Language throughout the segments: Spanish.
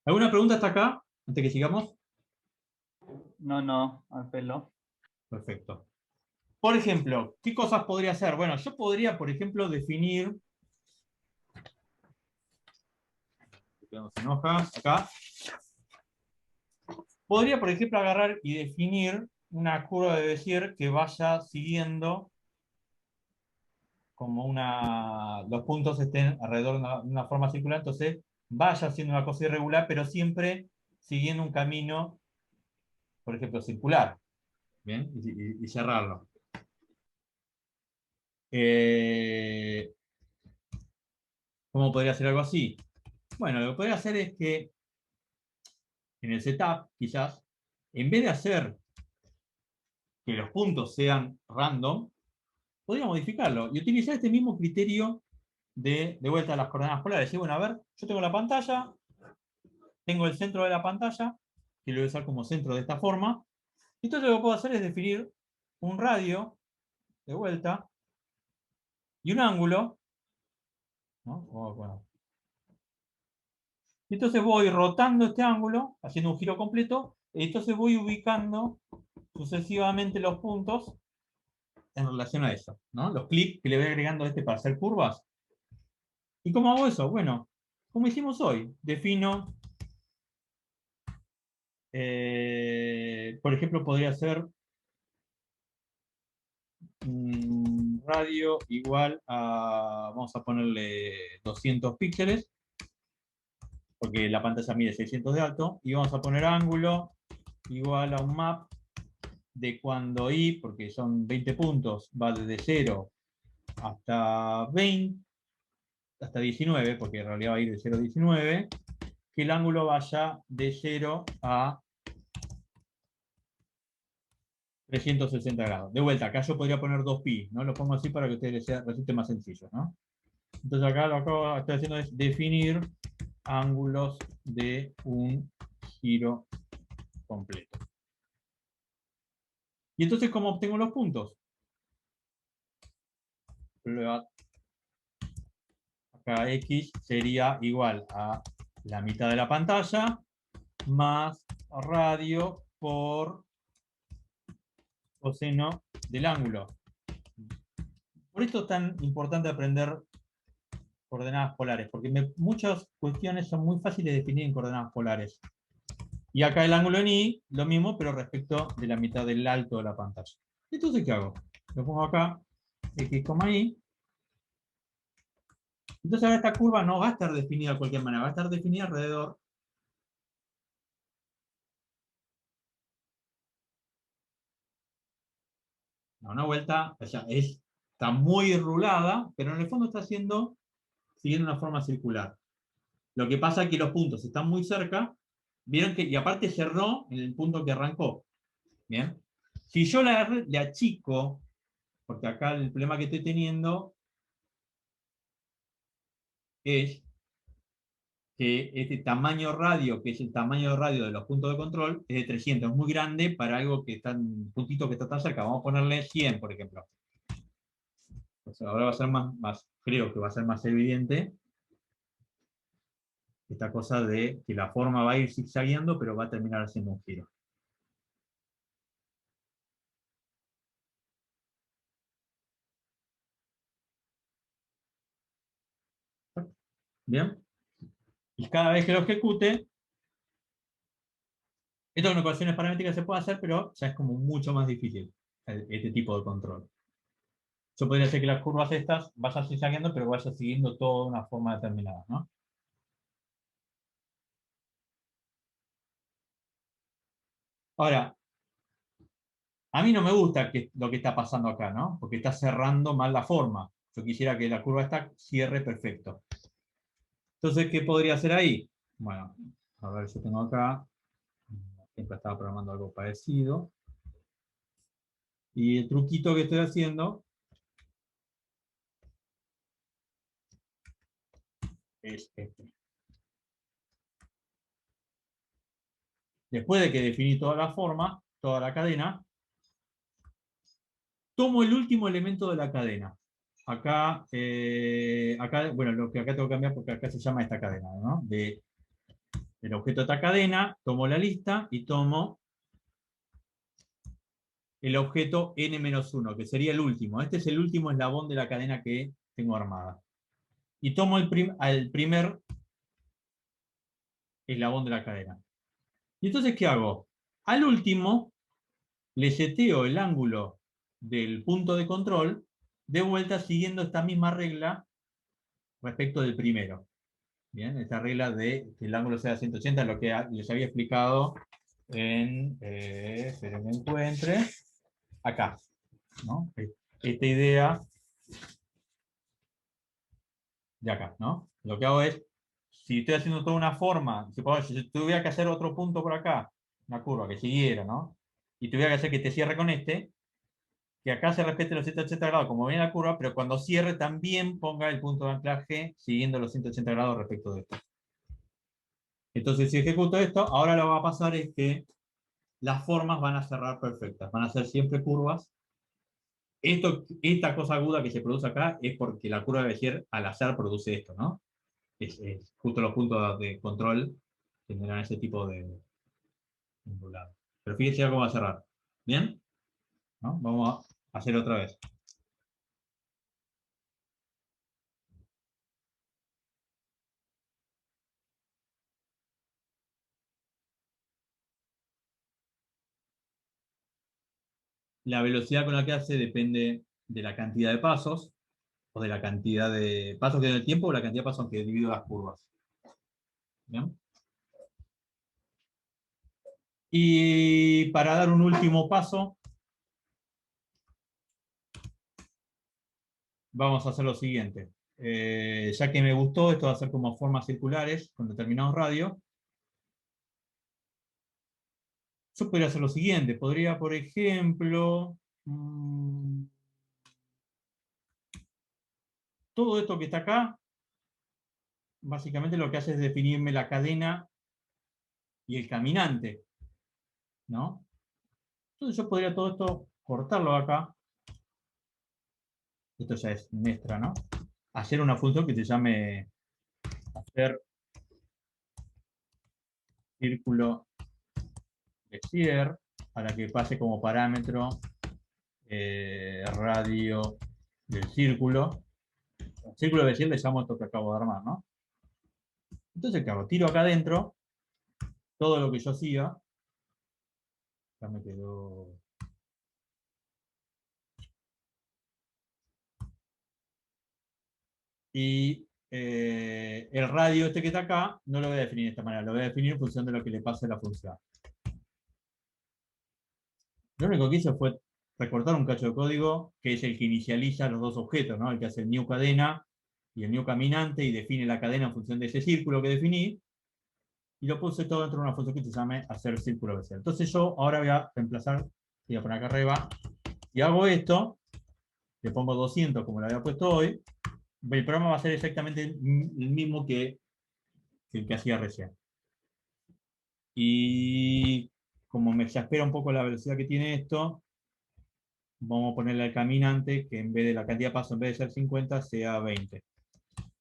¿Alguna pregunta hasta acá? Antes que sigamos. No, no, al pelo. Perfecto. Por ejemplo, ¿qué cosas podría hacer? Bueno, yo podría, por ejemplo, definir, que no se enoja, acá, podría, por ejemplo, agarrar y definir una curva de Bézier que vaya siguiendo como los puntos estén alrededor de una forma circular, entonces vaya haciendo una cosa irregular, pero siempre siguiendo un camino, por ejemplo, circular. Bien, y cerrarlo. Eh, ¿Cómo podría hacer algo así? Bueno, lo que podría hacer es que en el setup, quizás, en vez de hacer que los puntos sean random, podría modificarlo y utilizar este mismo criterio de vuelta a las coordenadas polares. Y bueno, a ver, yo tengo la pantalla, tengo el centro de la pantalla, que lo voy a usar como centro de esta forma. Entonces lo que puedo hacer es definir un radio de vuelta y un ángulo, ¿no? Bueno. Y entonces voy rotando este ángulo, haciendo un giro completo, y entonces voy ubicando sucesivamente los puntos en relación a eso, ¿no? Los clics que le voy agregando a este para hacer curvas. ¿Y cómo hago eso? Bueno, como hicimos hoy, defino, por ejemplo, podría ser radio igual a, vamos a ponerle 200 píxeles, porque la pantalla mide 600 de alto, y vamos a poner ángulo igual a un map de cuando i, porque son 20 puntos, va desde 0 hasta 20, hasta 19, porque en realidad va a ir de 0 a 19, que el ángulo vaya de 0 a 360 grados. De vuelta, acá yo podría poner 2pi, ¿no? Lo pongo así para que a ustedes les resulte más sencillo, ¿no? Entonces acá lo que estoy haciendo es definir ángulos de un giro completo. Y entonces, ¿cómo obtengo los puntos? Acá x sería igual a la mitad de la pantalla más radio por coseno del ángulo. Por esto es tan importante aprender coordenadas polares, porque muchas cuestiones son muy fáciles de definir en coordenadas polares. Y acá el ángulo en y, lo mismo, pero respecto de la mitad del alto de la pantalla. Entonces, ¿qué hago? Lo pongo acá, x, y. Entonces ahora esta curva no va a estar definida de cualquier manera, va a estar definida alrededor de una vuelta, o sea, está muy rulada, pero en el fondo está siguiendo una forma circular. Lo que pasa es que los puntos están muy cerca, vieron que, y aparte cerró en el punto que arrancó. Bien. Si yo le achico, porque acá el problema que estoy teniendo es que este tamaño radio, que es el tamaño de radio de los puntos de control, es de 300, es muy grande para algo que está, un puntito que está tan cerca. Vamos a ponerle 100, por ejemplo. Pues ahora va a ser creo que va a ser más evidente esta cosa de que la forma va a ir zigzagueando, pero va a terminar haciendo un giro. Bien. Y cada vez que lo ejecute, esto con ecuaciones paramétricas se puede hacer, pero ya es como mucho más difícil este tipo de control. Yo podría hacer que las curvas estas vayan zigzagueando, pero vaya siguiendo toda una forma determinada, ¿no? Ahora, a mí no me gusta lo que está pasando acá, ¿no? Porque está cerrando mal la forma. Yo quisiera que la curva esta cierre perfecto. Entonces, ¿qué podría hacer ahí? Bueno, a ver, yo tengo acá, siempre estaba programando algo parecido. Y el truquito que estoy haciendo es este. Después de que definí toda la forma, toda la cadena, tomo el último elemento de la cadena. Acá, bueno, lo que acá tengo que cambiar porque acá se llama esta cadena, ¿no? el objeto de esta cadena, tomo la lista y tomo el objeto n-1, que sería el último. Este es el último eslabón de la cadena que tengo armada. Y tomo al primer eslabón de la cadena. Y entonces, ¿qué hago? Al último, le seteo el ángulo del punto de control de vuelta siguiendo esta misma regla respecto del primero. Bien, esta regla de que el ángulo sea 180, lo que les había explicado en, esperen que me encuentre, acá, ¿no? Esta idea de acá, ¿no? Lo que hago es, si estoy haciendo toda una forma, si tuviera que hacer otro punto por acá, una curva que siguiera, ¿no? Y tuviera que hacer que te cierre con este, que acá se respete los 180 grados como viene la curva, pero cuando cierre también ponga el punto de anclaje siguiendo los 180 grados respecto de esto. Entonces, si ejecuto esto, ahora lo que va a pasar es que las formas van a cerrar perfectas, van a ser siempre curvas. Esta cosa aguda que se produce acá es porque la curva de Bézier al azar produce esto, ¿no? Es justo los puntos de control generan ese tipo de ondulado. Pero fíjense ya cómo va a cerrar. ¿Bien? ¿No? Vamos a hacer otra vez. La velocidad con la que hace depende de la cantidad de pasos, o de la cantidad de pasos que en el tiempo, o la cantidad de pasos que divido las curvas. ¿Bien? Y para dar un último paso, vamos a hacer lo siguiente. Ya que me gustó, esto va a ser como formas circulares con determinados radios. Yo podría hacer lo siguiente. Podría, por ejemplo, todo esto que está acá, básicamente lo que hace es definirme la cadena y el caminante, ¿no? Entonces yo podría todo esto cortarlo acá. Esto ya es nuestra, ¿no? Hacer una función que se llame hacer círculo de Bézier para que pase como parámetro radio del círculo. El círculo de Bézier le llamo esto que acabo de armar, ¿no? Entonces, ¿qué hago? Tiro acá adentro todo lo que yo hacía. Ya me quedó. Y el radio este que está acá no lo voy a definir de esta manera, lo voy a definir en función de lo que le pase a la función. Lo único que hice fue recortar un cacho de código que es el que inicializa los dos objetos, ¿no? El que hace el new cadena y el new caminante y define la cadena en función de ese círculo que definí. Y lo puse todo dentro de una función que se llame hacer círculo Bézier. Entonces yo ahora voy a reemplazar, voy a poner acá arriba, y hago esto, le pongo 200 como lo había puesto hoy, el programa va a ser exactamente el mismo que el que hacía recién. Y como me exaspera un poco la velocidad que tiene esto, vamos a ponerle al caminante que en vez de la cantidad de pasos, en vez de ser 50, sea 20.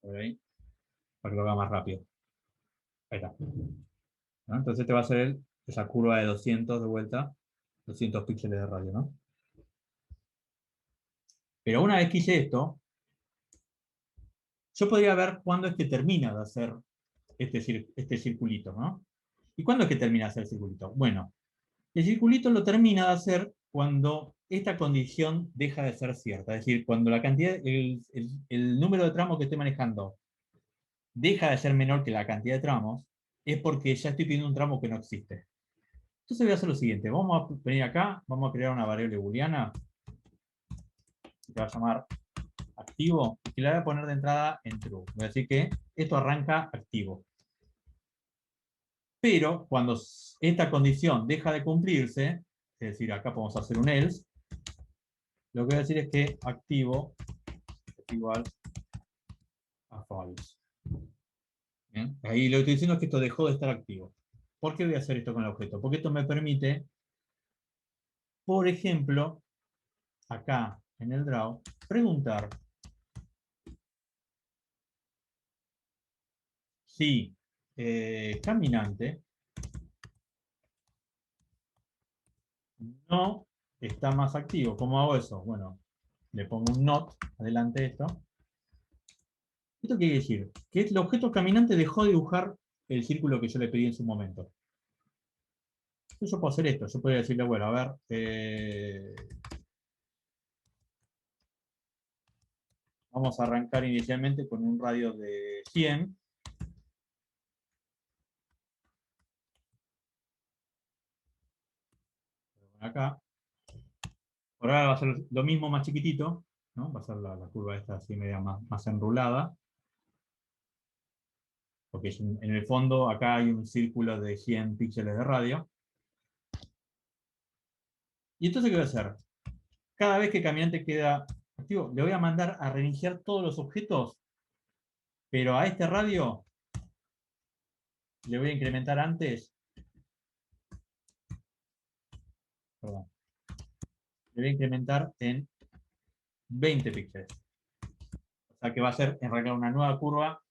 ¿Okay? Para que lo haga más rápido. Ahí está. ¿No? Entonces este va a ser esa curva de 200 de vuelta, 200 píxeles de radio, ¿no? Pero una vez que hice esto, yo podría ver cuándo es que termina de hacer este circulito, ¿no? ¿Y cuándo es que termina de hacer el circulito? Bueno, el circulito lo termina de hacer cuando esta condición deja de ser cierta, es decir, cuando la cantidad, el número de tramos que estoy manejando deja de ser menor que la cantidad de tramos, es porque ya estoy pidiendo un tramo que no existe. Entonces voy a hacer lo siguiente, vamos a venir acá, vamos a crear una variable booleana que va a llamar activo y que la voy a poner de entrada en true. Voy a decir que esto arranca activo. Pero cuando esta condición deja de cumplirse, es decir, acá podemos hacer un else, lo que voy a decir es que activo es igual a false. ¿Bien? Ahí lo que estoy diciendo es que esto dejó de estar activo. ¿Por qué voy a hacer esto con el objeto? Porque esto me permite, por ejemplo, acá en el draw, preguntar si caminante no está más activo. ¿Cómo hago eso? Bueno, le pongo un not adelante de esto. ¿Esto qué quiere decir? Que el objeto caminante dejó de dibujar el círculo que yo le pedí en su momento. Entonces yo puedo hacer esto. Yo podría decirle, bueno, a ver, vamos a arrancar inicialmente con un radio de 100. Acá. Por ahora va a ser lo mismo más chiquitito, ¿no? Va a ser la curva esta así media más enrulada. Porque en el fondo acá hay un círculo de 100 píxeles de radio. ¿Y entonces qué voy a hacer? Cada vez que el caminante queda activo, le voy a mandar a reiniciar todos los objetos, pero a este radio le voy a incrementar antes, perdón, le voy a incrementar en 20 píxeles. O sea que va a ser en realidad una nueva curva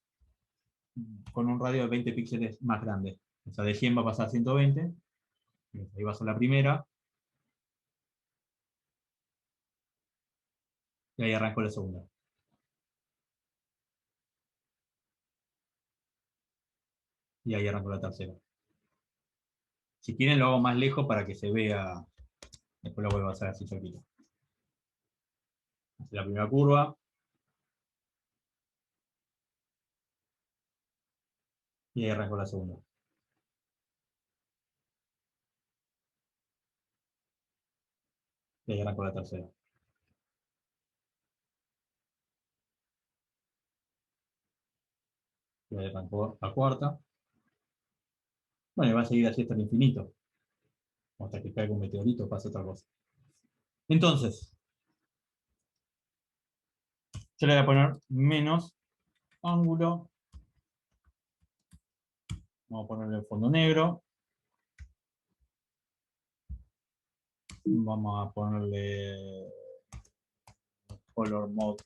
con un radio de 20 píxeles más grande. O sea, de 100 va a pasar a 120. Ahí va a ser la primera. Y ahí arrancó la segunda. Y ahí arrancó la tercera. Si quieren lo hago más lejos para que se vea. Después lo vuelvo a hacer así cerquita. La primera curva. Y ahí arrancó la segunda. Y ahí arrancó la tercera. Y ahí arrancó la cuarta. Bueno, y va a seguir así hasta el infinito. Hasta que caiga un meteorito o pase otra cosa. Entonces, yo le voy a poner menos ángulo. Vamos a ponerle el fondo negro. Vamos a ponerle color mode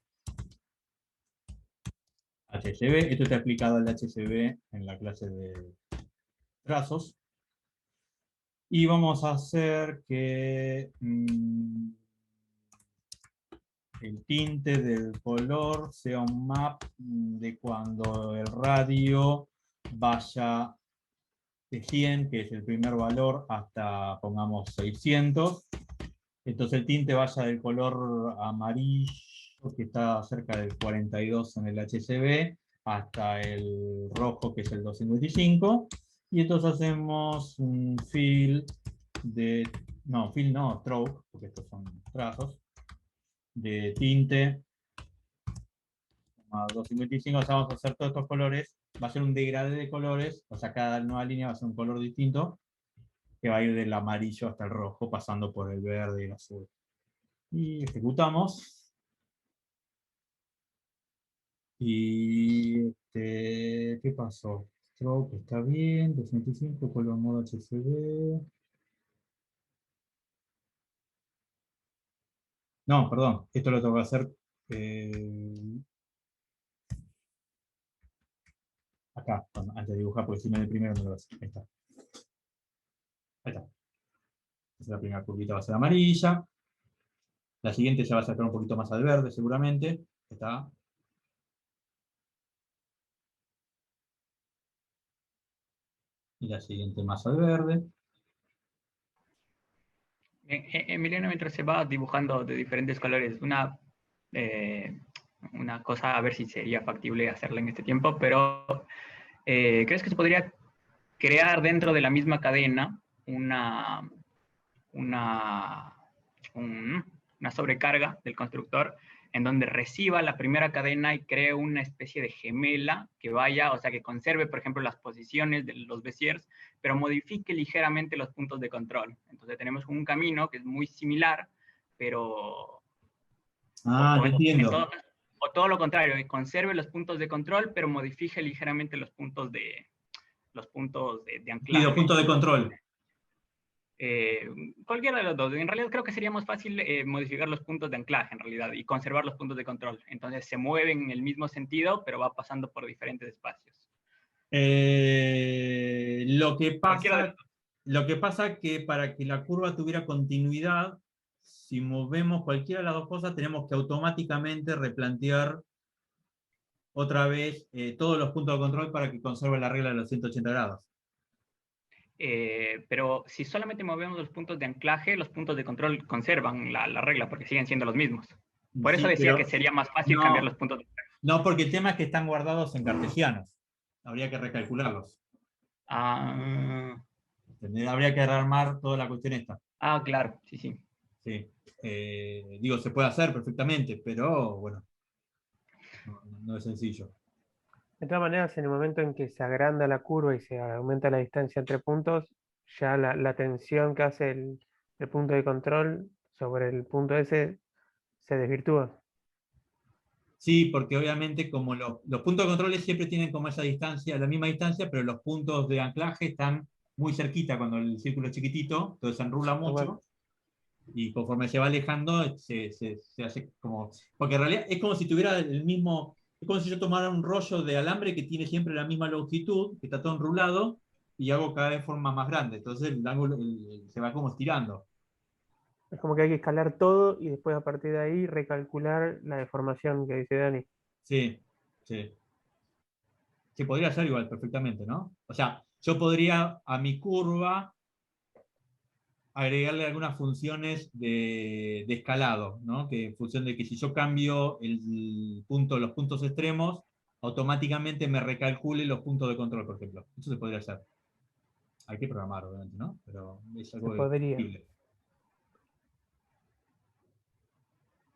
HSV. Esto está aplicado al HSV en la clase de trazos. Y vamos a hacer que el tinte del color sea un map de cuando el radio vaya de 100, que es el primer valor, hasta, pongamos, 600. Entonces el tinte vaya del color amarillo, que está cerca del 42 en el HCB, hasta el rojo, que es el 255. Y entonces hacemos un fill de, no, fill no, stroke, porque estos son trazos, de tinte a 255. O sea, vamos a hacer todos estos colores, va a ser un degradé de colores, o sea, cada nueva línea va a ser un color distinto, que va a ir del amarillo hasta el rojo, pasando por el verde y el azul. Y ejecutamos. Y ¿qué pasó? Stroke está bien, 225, color modo HCD. No, perdón, esto lo tengo que hacer acá, antes de dibujar, porque si no el primero no lo hace. Ahí está. Ahí está. La primera curvita va a ser amarilla. La siguiente ya va a sacar un poquito más al verde, seguramente. Ahí está. Y la siguiente más al verde. Emiliano, mientras se va dibujando de diferentes colores, una cosa, a ver si sería factible hacerla en este tiempo, pero ¿crees que se podría crear dentro de la misma cadena una, una sobrecarga del constructor en donde reciba la primera cadena y cree una especie de gemela que vaya, o sea, que conserve, por ejemplo, las posiciones de los Béziers, pero modifique ligeramente los puntos de control? Entonces tenemos un camino que es muy similar, pero Ah, te entiendo. o todo lo contrario, que conserve los puntos de control, pero modifique ligeramente los puntos de Sí, dos anclaje. puntos de control. Cualquiera de los dos. En realidad creo que sería más fácil modificar los puntos de anclaje en realidad y conservar los puntos de control. Entonces se mueven en el mismo sentido, pero va pasando por diferentes espacios. Lo que Cualquiera de pasa, lo que pasa que para que la curva tuviera continuidad, si movemos cualquiera de las dos cosas, tenemos que automáticamente replantear otra vez todos los puntos de control para que conserve la regla de los 180 grados. pero si solamente movemos los puntos de anclaje, los puntos de control conservan la regla porque siguen siendo los mismos. Por eso Sí, decía que pero sería más fácil cambiar no, los puntos de anclaje. no, porque el tema es que están guardados en cartesianos. Habría que recalcularlos. Ah, ¿Entendés? Habría que rearmar toda la cuestión esta. ah, claro, sí, sí. Sí. Digo, se puede hacer perfectamente, pero bueno, no es sencillo. De todas maneras, en el momento en que se agranda la curva y se aumenta la distancia entre puntos, ya la tensión que hace el punto de control sobre el punto ese se desvirtúa. Sí, porque obviamente como los puntos de control siempre tienen como esa distancia, la misma distancia, pero los puntos de anclaje están muy cerquita cuando el círculo es chiquitito, entonces se enrula Igual, mucho y conforme se va alejando se hace como... Porque en realidad es como si tuviera el mismo... Es como si yo tomara un rollo de alambre que tiene siempre la misma longitud, que está todo enrulado, y hago cada vez forma más grande. Entonces el ángulo se va como estirando. es como que hay que escalar todo y después a partir de ahí recalcular la deformación que dice Dani. Sí, sí. Se podría hacer igual perfectamente, ¿no? O sea, yo podría a mi curva agregarle algunas funciones de escalado, ¿no? Que en función de que si yo cambio el punto, los puntos extremos, automáticamente me recalcule los puntos de control, por ejemplo. Eso se podría hacer. Hay que programar, obviamente, ¿no? Pero es Se algo podría. posible.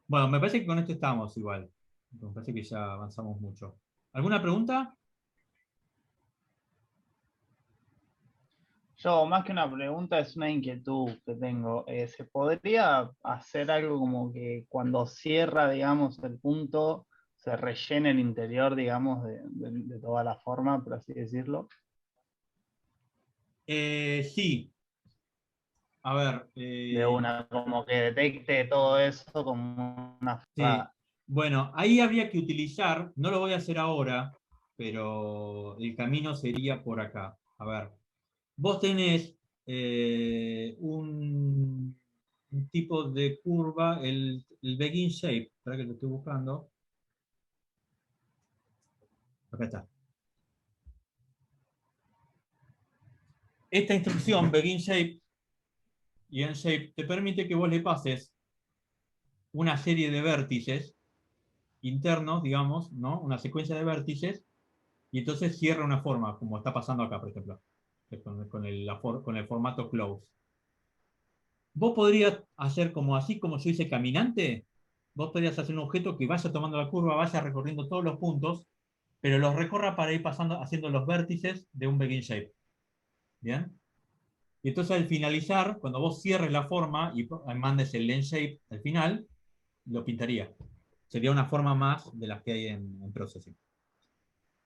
Bueno, me parece que con esto estamos igual. Me parece que ya avanzamos mucho. ¿Alguna pregunta? Yo, más que una pregunta, es una inquietud que tengo. ¿Se podría hacer algo como que cuando cierra, digamos, el punto, se rellene el interior, digamos, de toda la forma, por así decirlo? Sí. A ver. De una, como que detecte todo eso como una Sí. forma. Bueno, ahí habría que utilizar, no lo voy a hacer ahora, pero el camino sería por acá. A ver, vos tenés un tipo de curva, el begin shape, para que lo estoy buscando. Acá está. Esta instrucción, begin shape y end shape, te permite que vos le pases una serie de vértices internos, digamos, ¿no? Una secuencia de vértices, y entonces cierra una forma, como está pasando acá, por ejemplo, con el formato close. Vos podrías hacer como así, como yo hice caminante, vos podrías hacer un objeto que vaya tomando la curva, vaya recorriendo todos los puntos, pero los recorra para ir pasando, haciendo los vértices de un begin shape. ¿Bien? Y entonces al finalizar, cuando vos cierres la forma y mandes el end shape al final, lo pintaría. Sería una forma más de las que hay en Processing.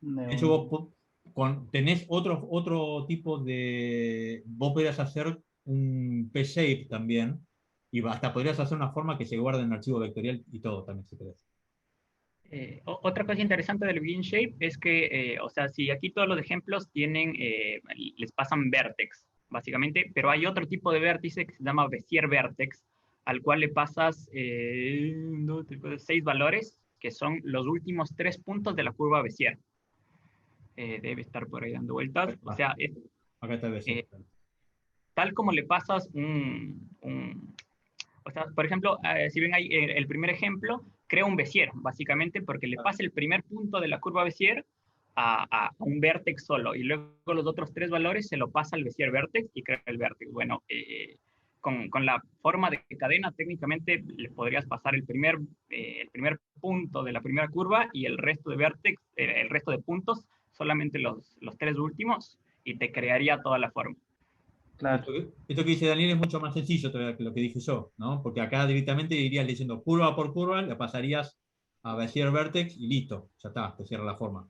De De hecho, un- vos tenés otro tipo de... Vos podrías hacer un P-shape también, y hasta podrías hacer una forma que se guarde en el archivo vectorial y todo también, si querés. Otra cosa interesante del Begin Shape es que, o sea, si aquí todos los ejemplos tienen, les pasan vertex, básicamente, pero hay otro tipo de vértice que se llama Bezier Vertex, al cual le pasas 6 valores, que son los últimos 3 puntos de la curva Bezier. Debe estar por ahí dando vueltas. O sea, Acá está el eh, Bezier. tal como le pasas o sea, por ejemplo, si ven ahí el primer ejemplo, crea un Bézier, básicamente porque le pasa el primer punto de la curva Bézier a un vértex solo y luego los otros 3 valores se lo pasa al Bézier vértex y crea el vértex. Bueno, con la forma de cadena técnicamente le podrías pasar el primer punto de la primera curva y el resto de vértex, el resto de puntos, solamente los 3 últimos y te crearía toda la forma. Claro, Esto que dice Daniel es mucho más sencillo todavía que lo que dije yo, ¿no? Porque acá directamente irías leyendo curva por curva, le pasarías a Bezier Vertex y listo, ya está, te cierra la forma.